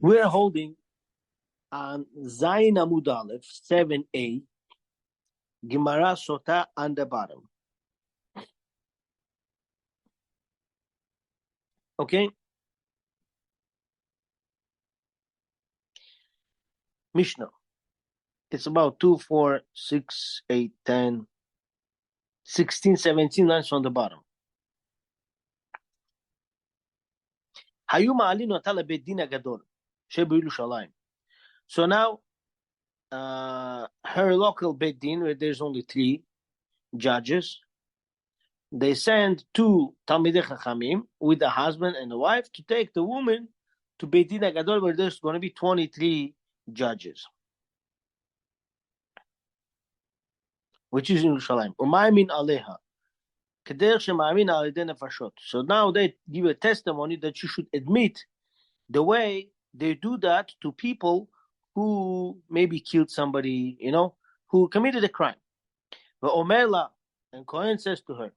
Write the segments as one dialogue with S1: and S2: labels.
S1: We're holding on Zayin Amud Aleph 7a, Gemara Sota on the bottom. Okay? Mishnah. It's about 2, 4, 6, 8, 10, 16, 17 lines from the bottom. Hayu ma'alin אותה לבית דין הגדול שבירושלים. So now, her local beit din, where there's only 3 judges, they send 2 Talmidei Chachamim with the husband and the wife to take the woman to Beit Din HaGadol, where there's going to be 23 judges, which is in Yerushalayim. Umaymin aleha, kederech shema'amin al yedei nefashot. So now they give a testimony that you should admit the way they do that to people who maybe killed somebody, who committed a crime. Ve'omer la, and Kohen says to her,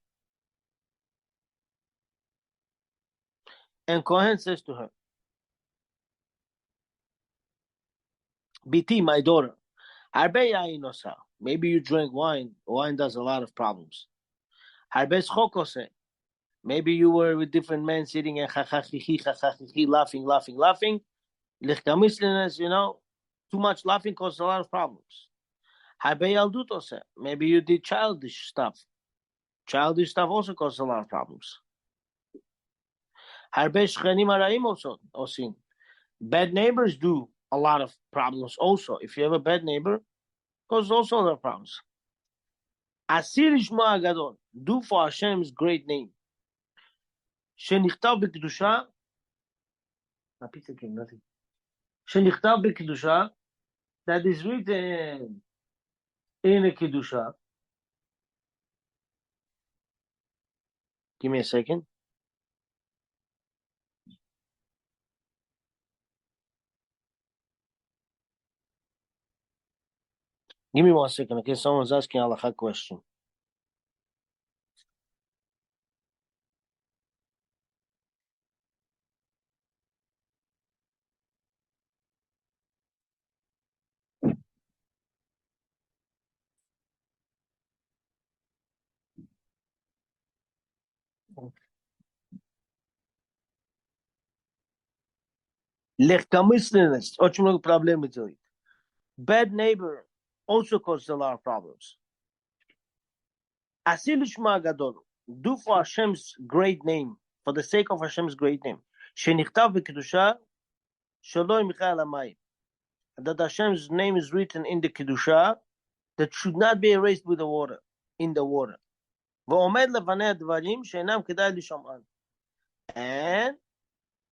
S1: Biti, my daughter, harbe yain osa. Maybe you drink wine. Wine does a lot of problems. Harbe schok ose. Maybe you were with different men sitting and chachachichi, laughing. Lichkamislinas, too much laughing causes a lot of problems. Harbe yaldut ose. Maybe you did childish stuff. Childish stuff also causes a lot of problems. Harbe shchenim haraim also osin. Bad neighbors do a lot of problems also. If you have a bad neighbor, causes also a lot of problems. Asir Yishma Agadol, do for Hashem's great name. Shenichtav b'kedusha, Shenichtav b'kedusha, that is written in a kedusha. Give me a second. Give me 1 second, okay? Someone's asking a halakha question. Lechkamislinis, очень problem with it. Bad neighbor also causes a lot of problems. Asil Yishma Gadol, do for Hashem's great name, for the sake of Hashem's great name. Shenichtav b'kedusha, shelo yimcha alamayim. That Hashem's name is written in the kedusha, that should not be erased with the water, in the water. V'omed lefanei dvarim she'enam kedai lisham'an. And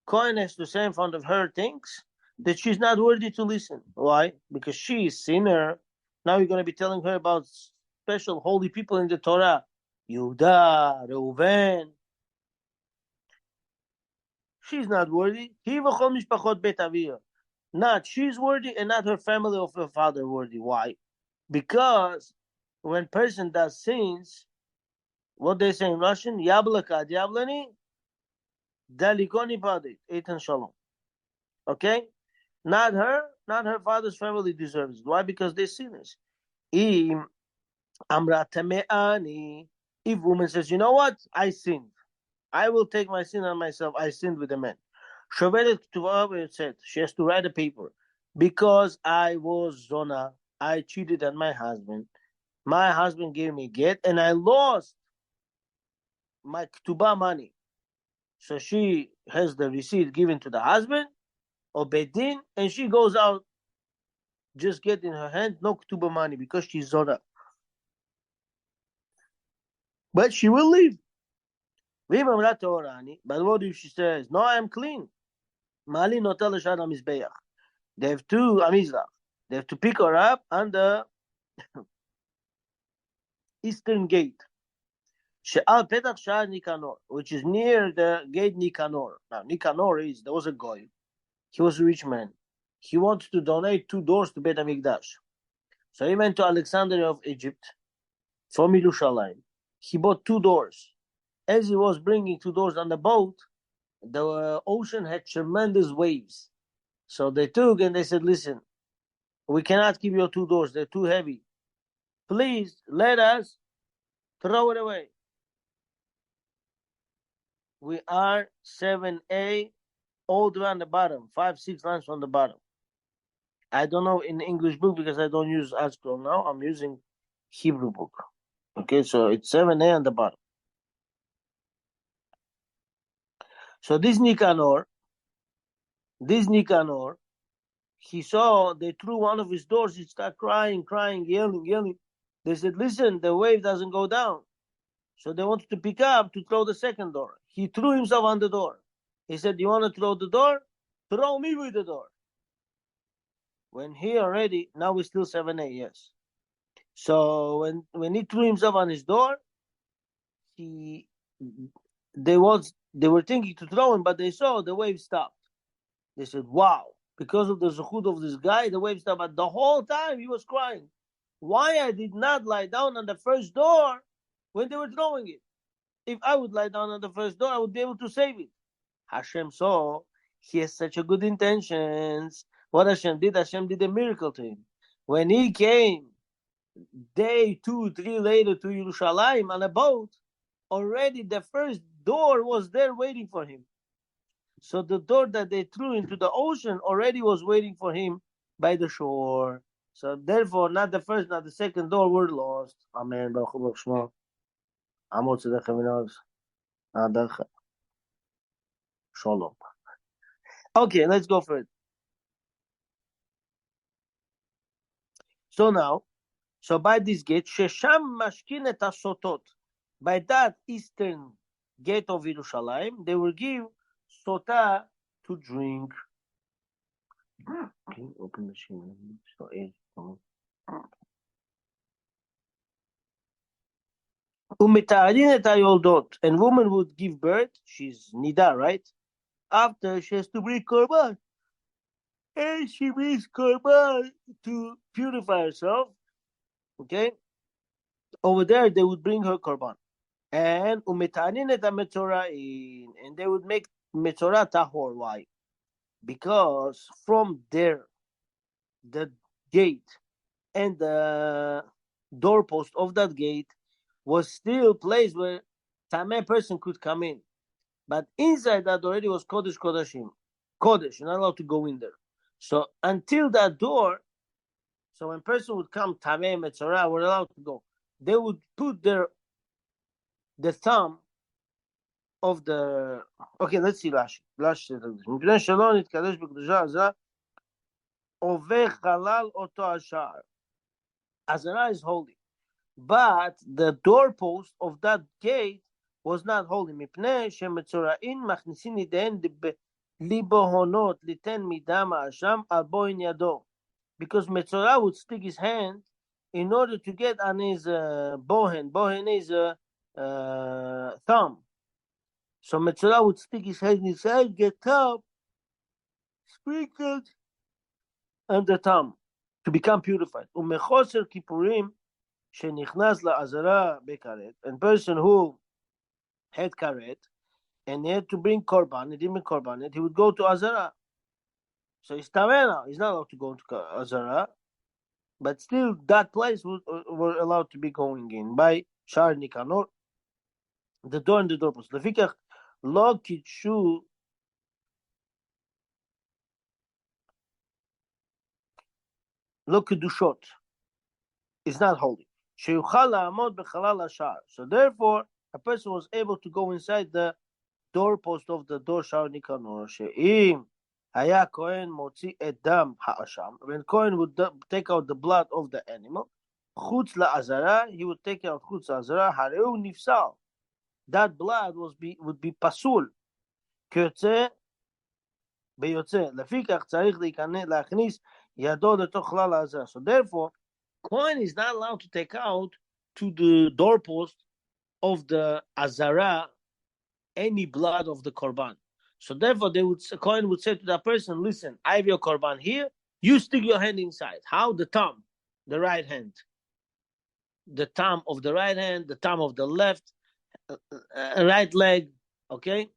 S1: Kohen has to say in front of her things that she's not worthy to listen. Why? Because she is sinner. Now you're going to be telling her about special holy people in the Torah. Yehuda, Reuven. She's not worthy. Not she's worthy and not her family of her father worthy. Why? Because when person does sins, what they say in Russian, Yablaka Diablani, Dalikoni Padit, Eitan Shalom. Okay? Not her father's family deserves it. Why? Because they're sinners. If woman says, you know what? I sinned. I will take my sin on myself. I sinned with a man. It said she has to write a paper. Because I was Zona, I cheated on my husband. My husband gave me get, and I lost my ketubah money. So she has the receipt given to the husband, or bedin, and she goes out, just get in her hand, no ketubah money, because she's Zona. But she will leave. But what if she says, no, I am clean? They have to They have to pick her up on the eastern gate, which is near the gate Nicanor. Now, Nicanor there was a guy. He was a rich man. He wanted to donate 2 doors to Beit HaMikdash. So he went to Alexandria of Egypt from Yerushalayim. He bought 2 doors. As he was bringing 2 doors on the boat, the ocean had tremendous waves. So they took and they said, listen, we cannot keep your two doors. They're too heavy. Please let us throw it away. We are 7A, all the way on the bottom, 5, 6 lines from the bottom. I don't know in English book because I don't use ASCII now. I'm using Hebrew book. Okay, so it's 7A on the bottom. So this Nicanor, he saw they threw one of his doors. He started crying, yelling. They said, listen, the wave doesn't go down. So they wanted to pick up to throw the second door. He threw himself on the door. He said, you want to throw the door? Throw me with the door. When he already, now we're still 7A, yes. So when he threw himself on his door, they were thinking to throw him, but they saw the wave stopped. They said, wow, because of the zuchud of this guy, the wave stopped. But the whole time he was crying. Why I did not lie down on the first door when they were throwing it? If I would lie down on the first door, I would be able to save it. Hashem saw he has such a good intentions. What Hashem did a miracle to him. When he came day 2, 3 later to Yerushalayim on a boat, already the first door was there waiting for him. So the door that they threw into the ocean already was waiting for him by the shore. So therefore, not the first, not the second door were lost. Amen. Baruch Shmo. Amo tzedakah v'noz. Adach. Shalom. Okay, let's go for it. So now, by this gate, Shesham mashkin et hasotot. By that eastern gate of Yerushalayim, they will give Sota to drink. Okay, open the sheen. So, Umetarin et hayoldot, and woman would give birth. She's nida, right? After she has to bring korban, and she brings korban to purify herself. Okay, over there they would bring her korban, and umetarin et hametzorain, and they would make metzora tahor. Why? Because from there, the gate and the doorpost of that gate was still a place where Tameh person could come in. But inside that already was Kodesh Kodashim. Kodesh, you're not allowed to go in there. So until that door, so when person would come, Tameh, Metzorah, were allowed to go. They would put the thumb of the... Okay, let's see Rashi. Rashi says like this. מפני שלא נתקדש בקדושה עזרה, עובר חלל אותו השער. Azara is holy. But the doorpost of that gate was not holy. מפני שמצורעים מכניסים ידיהם ליבהונות ליתן מידם האשם על בוין ידו. Because Metzorah would stick his hand in order to get on his bohen. Bohen is a thumb. So Metzorah would stick his hand inside, get thumb sprinkled on the thumb to become purified. ומחוסר כיפורים שנכנס לעזרה בכרת, and person who had karet and he had to bring korban, he didn't bring korban, he would go to Azara. So he's tamena, he's not allowed to go to Azara, but still that place were allowed to be going in by Sha'arei Nicanor, the door and the doorpost. לפיכך לא קידשו לא קדושות, is not holy. שיוכל לעמוד בחלל השער. So therefore, a person was able to go inside the doorpost of the door Sha'arei Nicanor, שאם היה כהן מוציא את דם האשם, when Cohen would take out the blood of the animal, חוץ לעזרה, he would take out חוץ לעזרה, הרי הוא נפסל. That blood would be פסול. כיוצא ביוצא. לפיכך צריך להכניס ידו לתוך חלל העזרה. So therefore, Cohen is not allowed to take out to the doorpost of the Azara any blood of the korban. So therefore, Cohen would say to that person, listen, I have your korban here, you stick your hand inside. How? The thumb, the right hand. The thumb of the right hand, the thumb of the left, right leg, okay?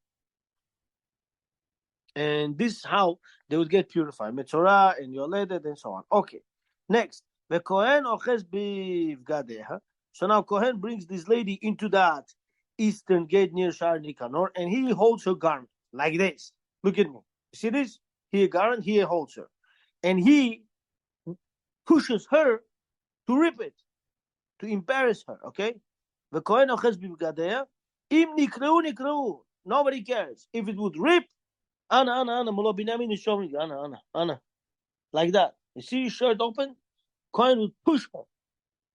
S1: And this is how they would get purified. Metzorah and Yoledet and so on. Okay. Next. The Kohen oches bivgadeha. So now Kohen brings this lady into that eastern gate near Sha'arei Nikanor, and he holds her garment like this. Look at me. You see this? He garment, he holds her. And he pushes her to rip it, to embarrass her, okay? The Kohen oches bivgadeha. Im nikreu. Nobody cares. If it would rip, Anna, Mulo Binyamin is showing you. Anna. Like that. You see your shirt open? Coin would push her.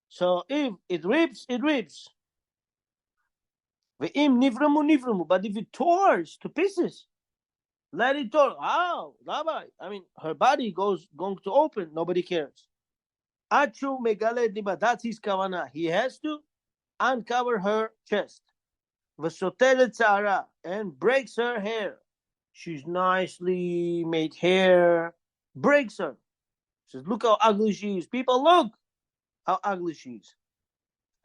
S1: So if it rips, it rips. Ve'im nivramu. But if it tears to pieces, let it tear. How? Rabbi. I mean, her body going to open. Nobody cares. Achu megale diba. That's his kavana. He has to uncover her chest. V'soteret tzara. And breaks her hair. She's nicely made hair. Breaks her. Says, look how ugly she is. People, look how ugly she is.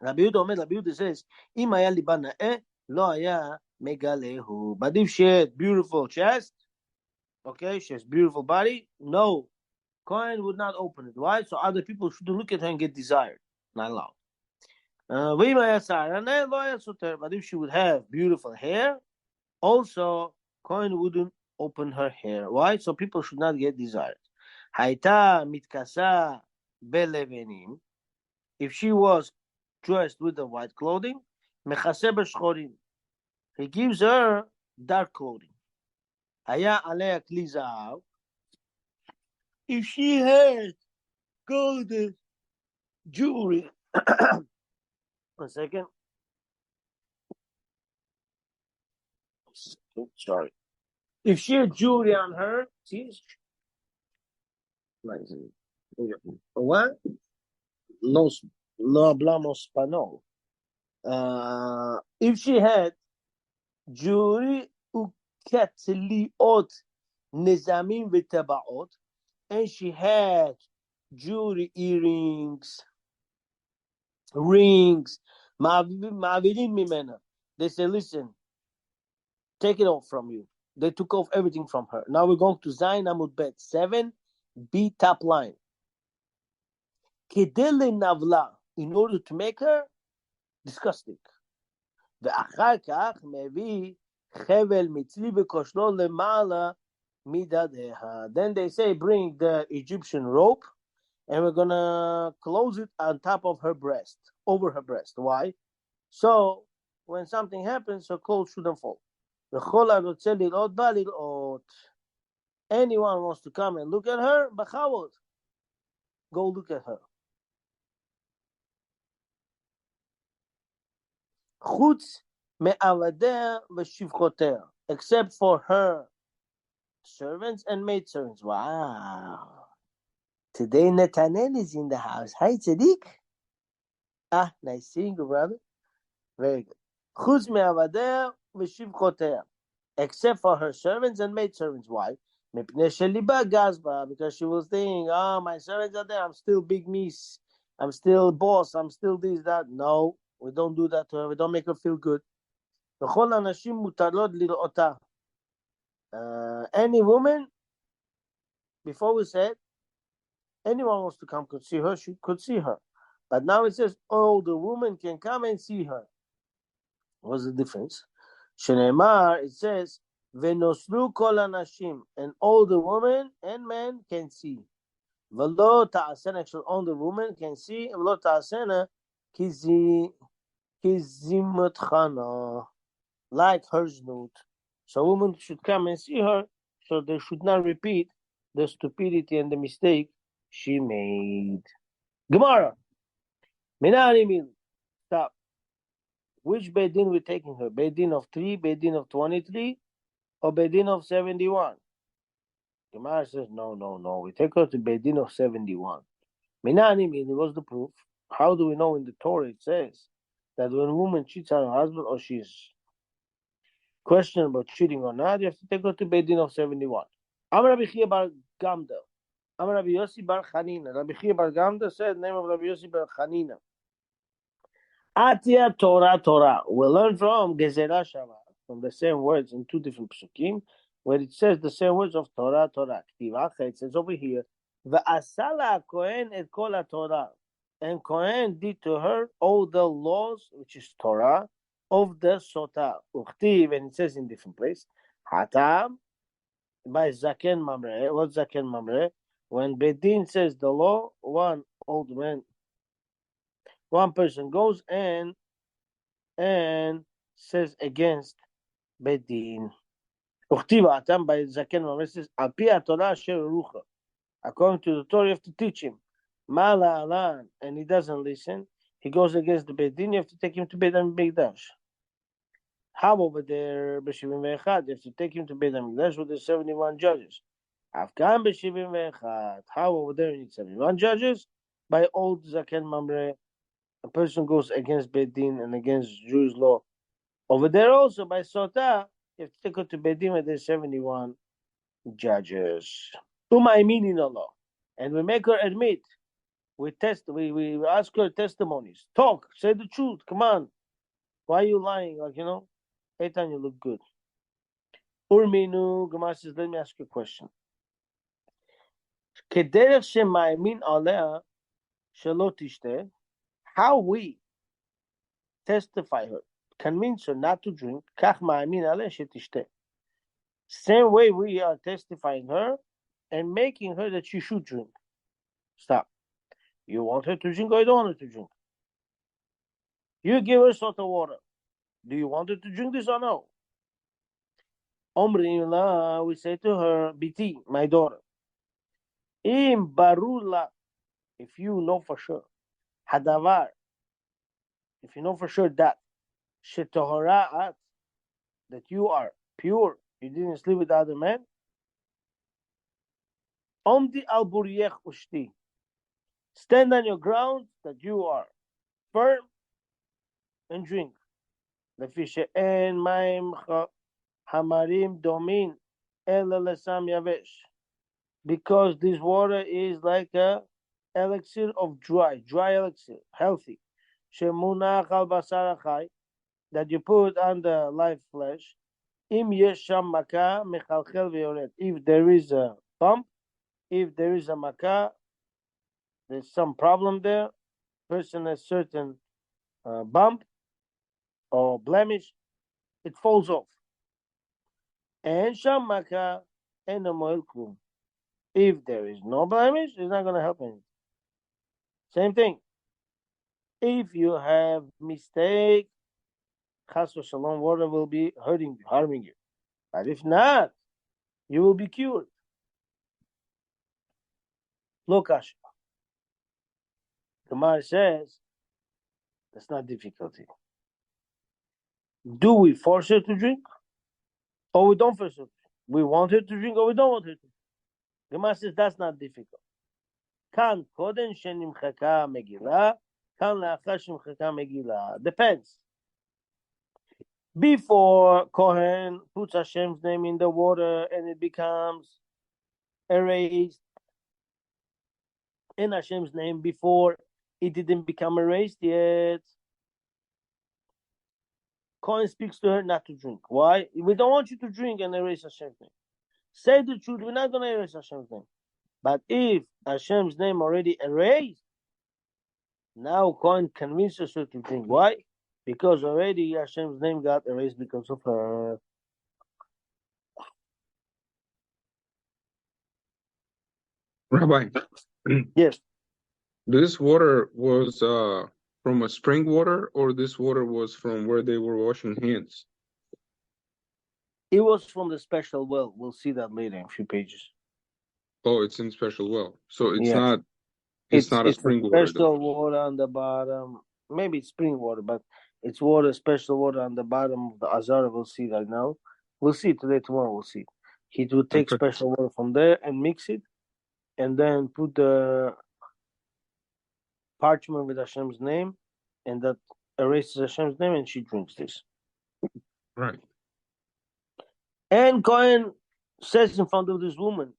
S1: Rabbi Yehuda says, Im haya liba na'eh, lo haya megalehu. But if she had beautiful chest, okay, she has beautiful body, no, Kohen would not open it. Why? So other people shouldn't look at her and get desired. Not allowed. But if she would have beautiful hair, also Kohen wouldn't open her hair. Why? So people should not get desired. Haita mitkasa belevenim. If she was dressed with the white clothing, mechase b'shchorim. He gives her dark clothing. Haya alea kli zahav. If she had golden jewelry, 1 second. Sorry. If she had jewelry on her, see, what? No hablamos español. If she had jewelry uketliot nizamim v'tabaot, and she had jewelry, earrings, rings, ma'avirim mimena. They say, listen, take it off from you. They took off everything from her. Now we're going to Zayin Amud Bet 7, B top line. Kedele navla, in order to make her disgusting. ואחר כך מביא חבל מצלי וכושלו למעלה מדדיה. Then they say, bring the Egyptian rope, and we're going to close it on top of her breast, over her breast. Why? So, when something happens, her clothes shouldn't fall. Anyone wants to come and look at her, b'chavod, go look at her. Chutz me'avadea v'shivchotea, except for her servants and maidservants. Wow. Today Netanel is in the house. Hi, Tzaddik. Nice seeing you, brother. Very good. Chutz me'avadea v'shivchotea, except for her servants and maidservants. Why? Because she was thinking, my servants are there. I'm still big miss. I'm still boss. I'm still this, that. No, we don't do that to her. We don't make her feel good. Any woman, before we said, anyone wants to come could see her, she could see her. But now it says, the woman can come and see her. What's the difference? Shneimar, it says, Venosru kol anashim, and all the women and men can see. V'lo ta'asena, actually all the women can see. V'lo ta'asena kizimotchana, like her znut. So women should come and see her, so they should not repeat the stupidity and the mistake she made. Gemara. Minani, stop. Which Beidin we're taking her? Beidin of 3, Beidin of 23, or Beidin of 71? Gemara says, no. We take her to Beidin of 71. Minani, what's the proof? How do we know in the Torah it says that when a woman cheats on her husband or she's questioned about cheating or not, you have to take her to Beidin of 71. Amar Rabbi Chia bar Gamda. Amar Rabbi Yossi bar Chanina. Rabbi Chia bar Gamda said the name of Rabbi Yossi bar Chanina. Atia Torah. We learn from Gezerah Shava, from the same words in 2 different psukim. where it says the same words of Torah, Torah. It says over here, V'asala Kohen et kol Torah. And Kohen did to her all the laws, which is Torah, of the Sota. Uchtiv, and it says in different place, Hatam, by Zaken Mamre. What's Zaken Mamre? When Bedin says the law, one old man, one person goes and says against Bedin. Uchtiv Hatam by Zaken Mamre says, Alpi Torah Asher Rucha. According to the Torah, you have to teach him. Mala Alan, and he doesn't listen. He goes against the Bedin, you have to take him to Beit HaMikdash. How over there, B'Shivim Ve'echad, you have to take him to Beit HaMikdash with the 71 judges. Afghan B'Shivim Ve'echad, how over there you need 71 judges? By old Zaken Mamre, a person goes against Bedin and against Jewish law. Over there also, by Sota, you have to take her to Bedin with the 71 judges. Umaymin Allah. And we make her admit. We ask her testimonies. Talk, say the truth. Come on. Why are you lying? Eitan, you look good. Urminu, Gemara says, let me ask you a question. Kederech shemaymin alea shelo tishteh, how we testify her, convince her not to drink, kach ma'amin alea shetishteh. Same way we are testifying her and making her that she should drink. Stop. You want her to drink or you don't want her to drink? You give her salt of water. Do you want her to drink this or no? Omri la, we say to her, Biti, my daughter. Im barula, if you know for sure. Hadavar, if you know for sure that. Shetohara, that you are pure. You didn't sleep with the other man. Omdi al buriyech ushti. Stand on your ground that you are firm and drink. לפי שאין מים חמרים דומים אלא לסם יבש. Because this water is like a elixir of dry elixir, healthy. שמונח על בשר החי, that you put on the live flesh. אם יש שם מכה מחלחל ויורד. If there is a bump, if there is a maka, there's some problem there, person has certain bump or blemish, it falls off. And shamaka and the moilkum. If there is no blemish, it's not going to help anything. Same thing. If you have mistake, chas v'shalom, water will be harming you. But if not, you will be cured. Look, Asha. Gemara says, that's not difficulty. Do we force her to drink? Or we don't force her to drink? We want her to drink or we don't want her to drink? Gemara says, that's not difficult. Kan koden shenimchaka megillah, kan la'achar shenimchaka megillah. Depends. Before Kohen puts Hashem's name in the water and it becomes erased in Hashem's name before it didn't become erased yet, Kohen speaks to her not to drink. Why? We don't want you to drink and erase Hashem's name. Say the truth, we're not going to erase Hashem's name. But if Hashem's name already erased, now Kohen convinces her to drink. Why? Because already Hashem's name got erased because of her.
S2: Rabbi,
S1: Yes.
S2: this water was from a spring water, or this water was from where they were washing hands?
S1: It was from the special well. We'll see that later in a few pages.
S2: Oh, it's in special well. So it's
S1: Yeah.
S2: not it's not a spring water.
S1: Special water on the bottom. Maybe it's spring water, but it's special water on the bottom of the Azara. We'll see that now. We'll see today, tomorrow we'll see. He would take special water from there and mix it, and then put the parchment with Hashem's name, and that erases Hashem's name, and she drinks this.
S2: Right.
S1: And Cohen says in front of this woman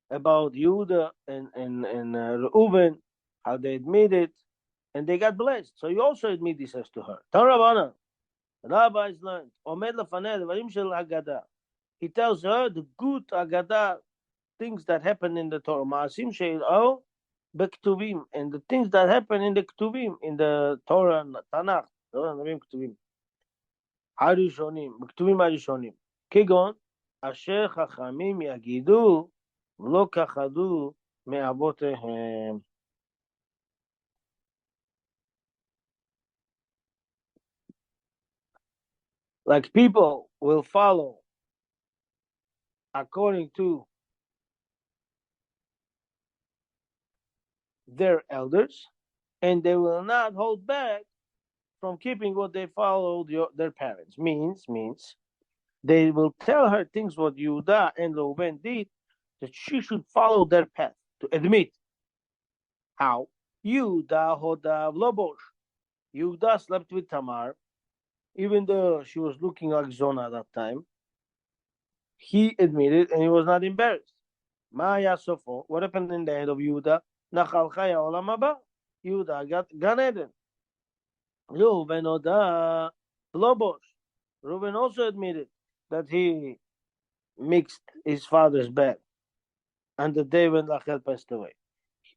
S1: about Yehuda and Reuven, how they admit it, and they got blessed. So you also admit this as to her. Tan Rabbana, rabbis learned, Omed lefaneh devarim shel Haggadah. He tells her the good Agadah things that happen in the Torah. Ma'asim she'il'o bektuvim, and the things that happen in the Ktuvim, in the Torah and Tanakh. Torah and Ktuvim. הראשונים, בכתובים הראשונים, כגון אשר חכמים יגידו לא כחדו מאבותיהם. Like people will follow according to their elders, and they will not hold back from keeping what they followed their parents. Means they will tell her things what Yehuda and Reuben did, that she should follow their path, to admit. How? Yehuda hodav lobosh. Yehuda slept with Tamar, even though she was looking like Zona at that time. He admitted, and he was not embarrassed. Maya Sofo, what happened in the end of Yehuda? Nachal Chaya Olam Haba. Yehuda got Gan Eden. Reuben hoda lobosh. Reuben also admitted that he mixed his father's bed on the day when Rachel passed away,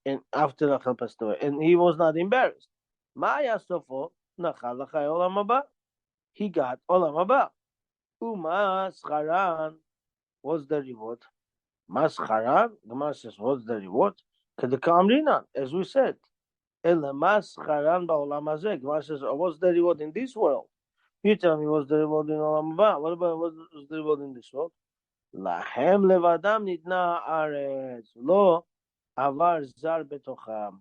S1: and after Rachel passed away, and he was not embarrassed. Maya Sofo Nachal Chaya Olam Haba. He got Olam Haba. Umas Haran. What's the reward? Mas Haran. The Gemara says, what's the reward? Kedekamrinan, as we said. Ele Mas Haran ba'olam hazeh. Gemara says, oh, what's the reward in this world? You tell me what's the reward in Olam Haba. What about what's the reward in this world? Lahem levadam nitna aretz lo avar zar betocham.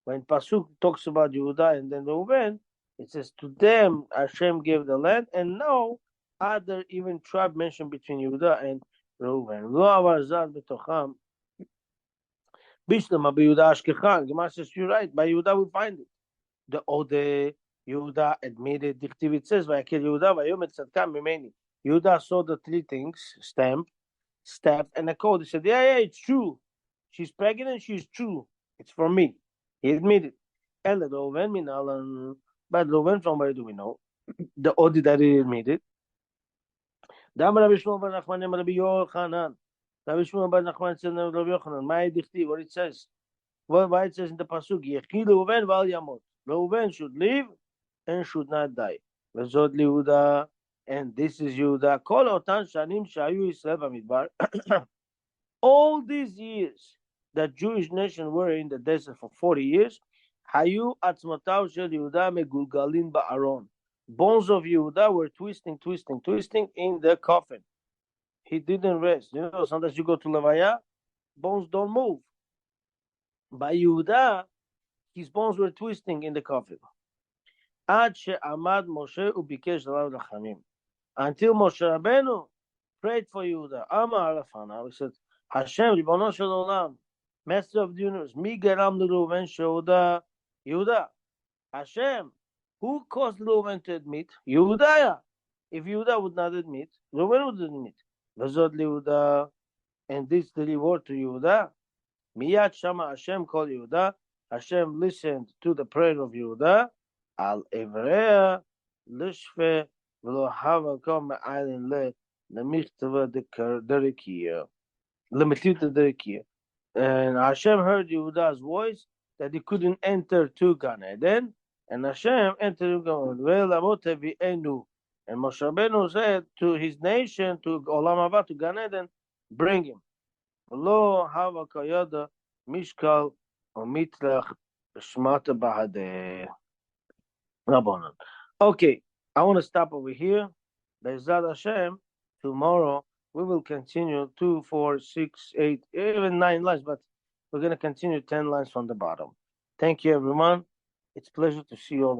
S1: When Pasuk talks about Yehuda and then Reuben, it says to them Hashem gave the land, and no other even tribe mentioned between Yehuda and Reuben. Lo avar zar betocham. Bishlama b'Yehuda ashkechan. Gemara says you're right. By Yehuda we find it. The Ode Yehuda admitted. It says Vayakil Yehuda vayomer tzadkam mimeni. Yehuda saw the three things: stamp, staff, and a code. He said, yeah, it's true. She's pregnant. She's true. It's for me. He admitted. And the Reuven minalan, but Reuven, from where do we know? The Odi that he admitted. Dam Rabbi Shmuel bar Nachman and Rabbi Yochanan. Rabbi Shmuel bar Nachman said Rabbi Yochanan. Ma'ay dichti, what it says. Why it says in the pasuk, Yechid Reuven v'al yamot. Reuven should live and should not die. Vezod Yehuda, and this is Yehuda. Kol otan shanim shayu Yisrael b'midbar. All these years that Jewish nation were in the desert for 40 years, Hayu atzmatav shel Yehuda megulgalin ba'aron. Bones of Yehuda were twisting in the coffin. He didn't rest. You know, sometimes you go to Levaya, bones don't move. By Yehuda, his bones were twisting in the coffin. Ad she'amad Moshe ubikesh alav rachamim. Until Moshe Rabbeinu prayed for Yehuda. Amar Rafana, he said, Hashem, Ribono shel Olam, Master of the universe, mi geram Reuven Yehuda. Hashem, who caused Reuven to admit? Yehuda. If Yehuda would not admit, Reuven would admit. V'zod Yehuda, and this the reward to Yehuda. Miyat Shama Hashem called Yehuda. Hashem listened to the prayer of Yehuda. Al Evrea Lishve v'lo hava kom me'ayin le lemichtava derekia. Lemitita derekia. And Hashem heard Yehuda's voice that he couldn't enter to Gan Eden, and Hashem entered Gan Eden. And Moshe Rabbeinu said to his nation, to Olam Haba, to Gan Eden, bring him. Lo hava kayada mishkal omitlach shmata bahadeh. Okay, I want to stop over here. Be'ezrat Hashem, tomorrow we will continue 2, 4, 6, 8, even 9 lines, but we're going to continue 10 lines from the bottom. Thank you, everyone. It's a pleasure to see you all.